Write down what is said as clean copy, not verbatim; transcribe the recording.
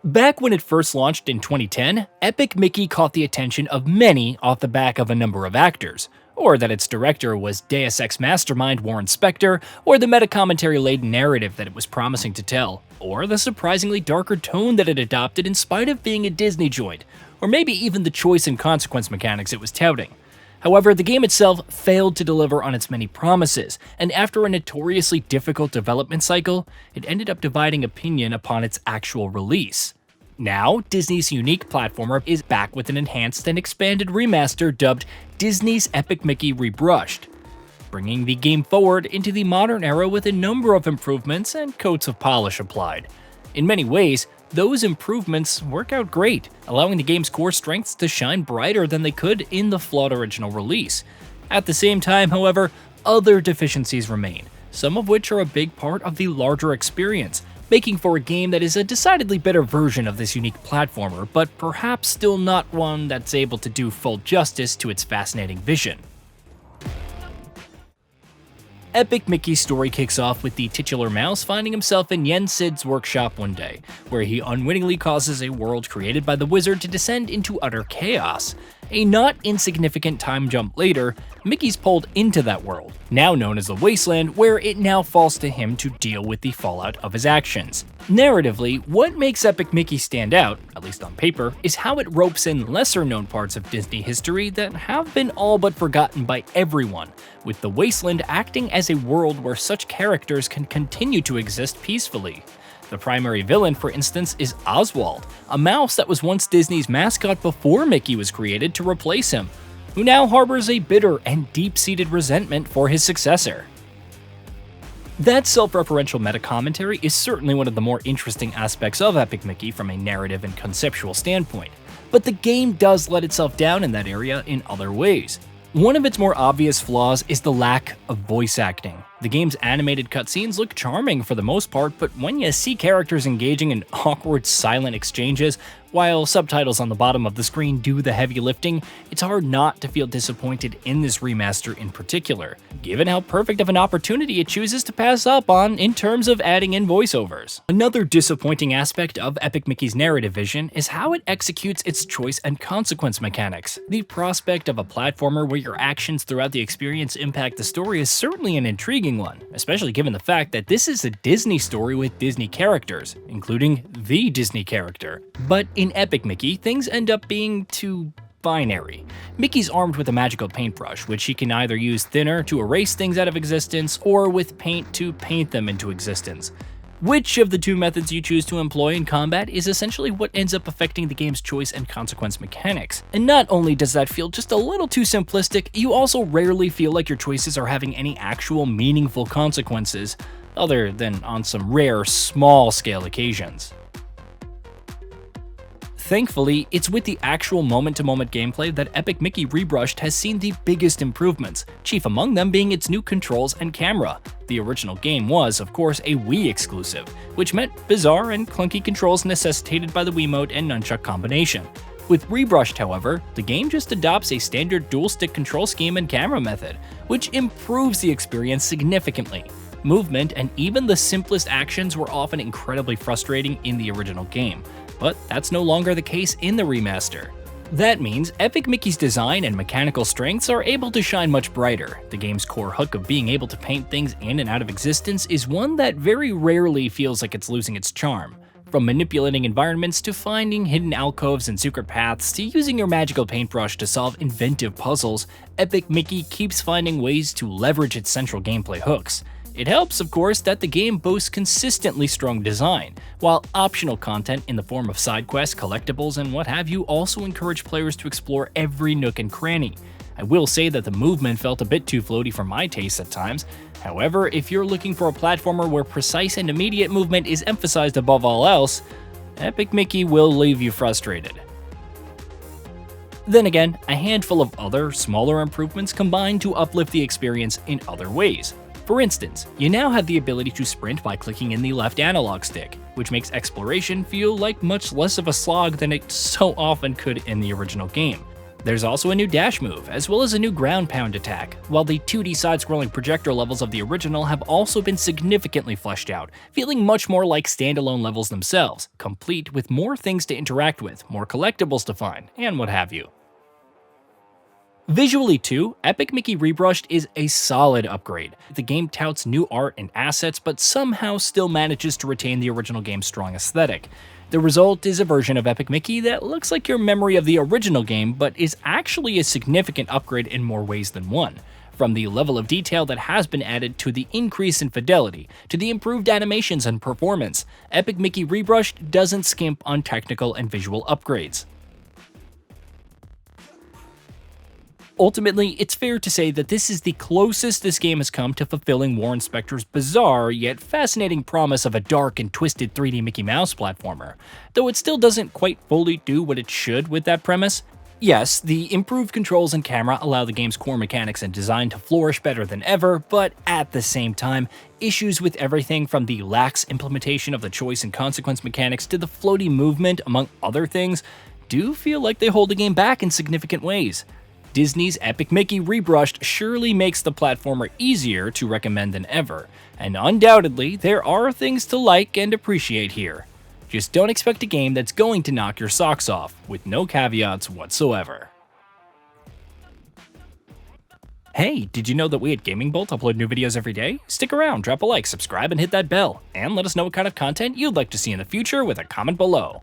Back when it first launched in 2010, Epic Mickey caught the attention of many off the back of a number of actors, or that its director was Deus Ex mastermind Warren Spector, or the meta-commentary-laden narrative that it was promising to tell, or the surprisingly darker tone that it adopted in spite of being a Disney joint, or maybe even the choice and consequence mechanics it was touting. However, the game itself failed to deliver on its many promises, and after a notoriously difficult development cycle, it ended up dividing opinion upon its actual release. Now, Disney's unique platformer is back with an enhanced and expanded remaster dubbed Disney's Epic Mickey Rebrushed, bringing the game forward into the modern era with a number of improvements and coats of polish applied. In many ways, those improvements work out great, allowing the game's core strengths to shine brighter than they could in the flawed original release. At the same time, however, other deficiencies remain, some of which are a big part of the larger experience, making for a game that is a decidedly better version of this unique platformer, but perhaps still not one that's able to do full justice to its fascinating vision. Epic Mickey's story kicks off with the titular mouse finding himself in Yen Sid's workshop one day, where he unwittingly causes a world created by the wizard to descend into utter chaos. A not insignificant time jump later, Mickey's pulled into that world, now known as the Wasteland, where it now falls to him to deal with the fallout of his actions. Narratively, what makes Epic Mickey stand out, at least on paper, is how it ropes in lesser-known parts of Disney history that have been all but forgotten by everyone, with the Wasteland acting as a world where such characters can continue to exist peacefully. The primary villain, for instance, is Oswald, a mouse that was once Disney's mascot before Mickey was created to replace him, who now harbors a bitter and deep-seated resentment for his successor. That self-referential meta-commentary is certainly one of the more interesting aspects of Epic Mickey from a narrative and conceptual standpoint, but the game does let itself down in that area in other ways. One of its more obvious flaws is the lack of voice acting. The game's animated cutscenes look charming for the most part, but when you see characters engaging in awkward, silent exchanges, while subtitles on the bottom of the screen do the heavy lifting, it's hard not to feel disappointed in this remaster in particular, given how perfect of an opportunity it chooses to pass up on in terms of adding in voiceovers. Another disappointing aspect of Epic Mickey's narrative vision is how it executes its choice and consequence mechanics. The prospect of a platformer where your actions throughout the experience impact the story is certainly an intriguing one, especially given the fact that this is a Disney story with Disney characters, including the Disney character. But in Epic Mickey, things end up being too binary. Mickey's armed with a magical paintbrush, which he can either use thinner to erase things out of existence, or with paint to paint them into existence. Which of the two methods you choose to employ in combat is essentially what ends up affecting the game's choice and consequence mechanics. And not only does that feel just a little too simplistic, you also rarely feel like your choices are having any actual meaningful consequences, other than on some rare, small-scale occasions. Thankfully, it's with the actual moment-to-moment gameplay that Epic Mickey Rebrushed has seen the biggest improvements, chief among them being its new controls and camera. The original game was, of course, a Wii exclusive, which meant bizarre and clunky controls necessitated by the Wiimote and nunchuck combination. With Rebrushed, however, the game just adopts a standard dual-stick control scheme and camera method, which improves the experience significantly. Movement and even the simplest actions were often incredibly frustrating in the original game, but that's no longer the case in the remaster. That means Epic Mickey's design and mechanical strengths are able to shine much brighter. The game's core hook of being able to paint things in and out of existence is one that very rarely feels like it's losing its charm. From manipulating environments to finding hidden alcoves and secret paths to using your magical paintbrush to solve inventive puzzles, Epic Mickey keeps finding ways to leverage its central gameplay hooks. It helps, of course, that the game boasts consistently strong design, while optional content in the form of side quests, collectibles, and what have you also encourage players to explore every nook and cranny. I will say that the movement felt a bit too floaty for my taste at times. However, if you're looking for a platformer where precise and immediate movement is emphasized above all else, Epic Mickey will leave you frustrated. Then again, a handful of other, smaller improvements combine to uplift the experience in other ways. For instance, you now have the ability to sprint by clicking in the left analog stick, which makes exploration feel like much less of a slog than it so often could in the original game. There's also a new dash move, as well as a new ground pound attack, while the 2D side-scrolling projector levels of the original have also been significantly fleshed out, feeling much more like standalone levels themselves, complete with more things to interact with, more collectibles to find, and what have you. Visually too, Epic Mickey Rebrushed is a solid upgrade. The game touts new art and assets, but somehow still manages to retain the original game's strong aesthetic. The result is a version of Epic Mickey that looks like your memory of the original game, but is actually a significant upgrade in more ways than one. From the level of detail that has been added to the increase in fidelity, to the improved animations and performance, Epic Mickey Rebrushed doesn't skimp on technical and visual upgrades. Ultimately, it's fair to say that this is the closest this game has come to fulfilling Warren Spector's bizarre yet fascinating promise of a dark and twisted 3D Mickey Mouse platformer, though it still doesn't quite fully do what it should with that premise. Yes, the improved controls and camera allow the game's core mechanics and design to flourish better than ever, but at the same time, issues with everything from the lax implementation of the choice and consequence mechanics to the floaty movement, among other things, do feel like they hold the game back in significant ways. Disney's Epic Mickey Rebrushed surely makes the platformer easier to recommend than ever, and undoubtedly there are things to like and appreciate here. Just don't expect a game that's going to knock your socks off, with no caveats whatsoever. Hey, did you know that we at GamingBolt upload new videos every day? Stick around, drop a like, subscribe, and hit that bell, and let us know what kind of content you'd like to see in the future with a comment below.